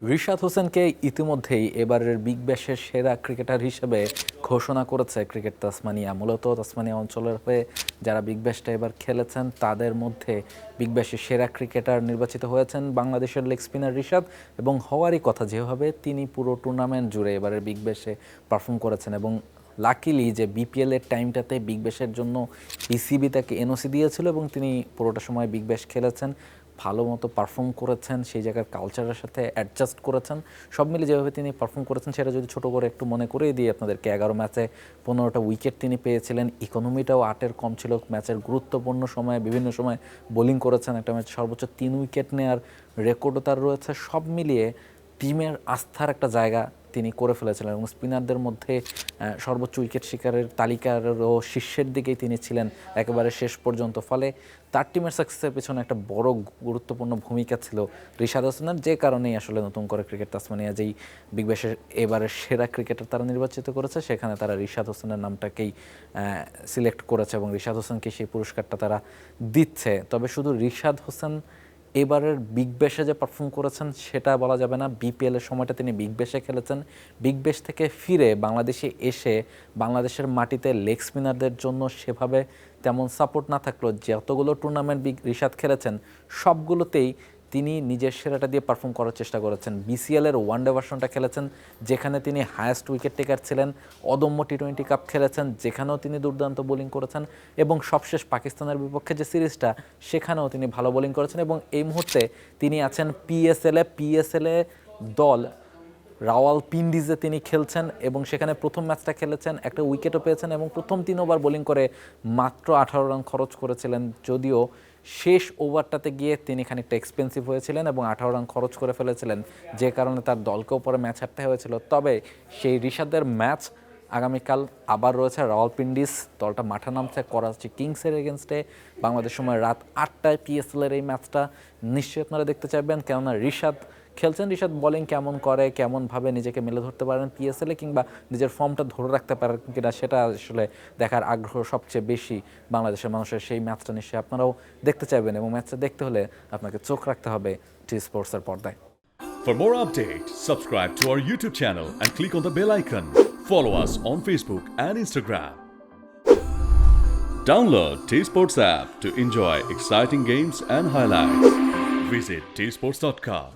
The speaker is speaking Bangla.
রিশাদ হোসেনকে ইতিমধ্যেই এবারের বিগ ব্যাশের সেরা ক্রিকেটার হিসেবে ঘোষণা করেছে ক্রিকেট তাসমানিয়া। মূলত তাসমানিয়া অঞ্চলের হয়ে যারা বিগ ব্যাশটা এবার খেলেছেন তাদের মধ্যে বিগ ব্যাশের সেরা ক্রিকেটার নির্বাচিত হয়েছেন বাংলাদেশের লেগ স্পিনার রিশাদ, এবং হওয়ারই কথা যেভাবে তিনি পুরো টুর্নামেন্ট জুড়ে এবারের বিগ ব্যাশে পারফর্ম করেছেন। এবং লাকিলি যে বিপিএলের টাইমটাতে বিগ ব্যাশের জন্য বিসিবি তাকে এনওসি দিয়েছিল এবং তিনি পুরোটা সময় বিগ ব্যাশ খেলেছেন, ভালো মতো পারফর্ম করেছেন, সেই জায়গার কালচারের সাথে অ্যাডজাস্ট করেছেন। সব মিলে যেভাবে তিনি পারফর্ম করেছেন সেটা যদি ছোটো করে একটু মনে করেই দিই আপনাদেরকে, 11 ম্যাচে 15টা উইকেট তিনি পেয়েছিলেন, ইকোনমিটাও 8-এর কম ছিল, ম্যাচের গুরুত্বপূর্ণ সময়ে বিভিন্ন সময় বোলিং করেছেন, একটা ম্যাচ সর্বোচ্চ 3 উইকেট নেওয়ার রেকর্ডও তার রয়েছে। সব মিলিয়ে টিমের আস্থার একটা জায়গা তিনি করে ফেলেছিলেন এবং স্পিনারদের মধ্যে সর্বোচ্চ উইকেট শিকারের তালিকারও শীর্ষের দিকেই তিনি ছিলেন একেবারে শেষ পর্যন্ত। ফলে তার টিমের সাকসেসের পেছনে একটা বড় গুরুত্বপূর্ণ ভূমিকা ছিল রিশাদ হোসেনের, যে কারণেই আসলে নতুন করে ক্রিকেট তাসমানিয়া যেই বিগ ব্যাশের এবারের সেরা ক্রিকেটার তারা নির্বাচিত করেছে সেখানে তারা রিশাদ হোসেনের নামটাকেই সিলেক্ট করেছে এবং রিশাদ হোসেনকে সেই পুরস্কারটা তারা দিচ্ছে। তবে শুধু রিশাদ হোসেন এবারের বিগ ব্যাশে যে পারফর্ম করেছেন সেটা বলা যাবে না। বিপিএলের সময়টা তিনি বিগ ব্যাশে খেলেছেন, বিগ ব্যাশ থেকে ফিরে বাংলাদেশে এসে বাংলাদেশের মাটিতে লেগ স্পিনারদের জন্য সেভাবে তেমন সাপোর্ট না থাকলেও যতগুলো টুর্নামেন্ট রিশাদ খেলেছেন সবগুলোতেই তিনি নিজের সেরাটা দিয়ে পারফর্ম করার চেষ্টা করেছেন। বিসিএলের ওয়ানডে ভার্সনটা খেলেছেন যেখানে তিনি হায়েস্ট উইকেট টেকার ছিলেন, অদম্য টি-20 কাপ খেলেছেন যেখানেও তিনি দুর্দান্ত বোলিং করেছেন, এবং সবশেষ পাকিস্তানের বিপক্ষে যে সিরিজটা সেখানেও তিনি ভালো বোলিং করেছেন। এবং এই মুহূর্তে তিনি আছেন পিএসএলে দল রাওয়ালপিন্ডিজে তিনি খেলছেন এবং সেখানে প্রথম ম্যাচটা খেলেছেন, একটা উইকেটও পেয়েছেন এবং প্রথম 3 ওভার বোলিং করে মাত্র 18 রান খরচ করেছিলেন, যদিও শেষ ওভারটাতে গিয়ে তিনি খানিকটা এক্সপেন্সিভ হয়েছিলেন এবং 18 রান খরচ করে ফেলেছিলেন, যে কারণে তার দলকেও পরে ম্যাচ হারতে হয়েছিল। তবে সেই রিশাদের ম্যাচ আগামীকাল আবার রয়েছে, রাওয়ালপিন্ডিজ দলটা মাঠে নামছে করাচি কিংসের এগেনস্টে, বাংলাদেশ সময় রাত 8টায় পিএসএলের এই ম্যাচটা নিশ্চয়ই আপনারা দেখতে চাইবেন, কেননা রিশাদ খেলছেন, রিশাদ বোলিং কেমন করে, কেমনভাবে নিজেকে মেলে ধরতে পারেন পিএসএলে, কিংবা নিজের ফর্মটা ধরে রাখতে পারেন কিনা সেটা আসলে দেখার আগ্রহ সবচেয়ে বেশি বাংলাদেশের মানুষের। সেই ম্যাচটা নিশ্চয়ই আপনারাও দেখতে চাইবেন এবং ম্যাচটা দেখতে হলে আপনাকে চোখ রাখতে হবে টি স্পোর্টসের পর্দায়। For more updates, subscribe to our YouTube channel and click on the bell icon. Follow us on Facebook and Instagram. Download T Sports app to enjoy exciting games and highlights. Visit tsports.com.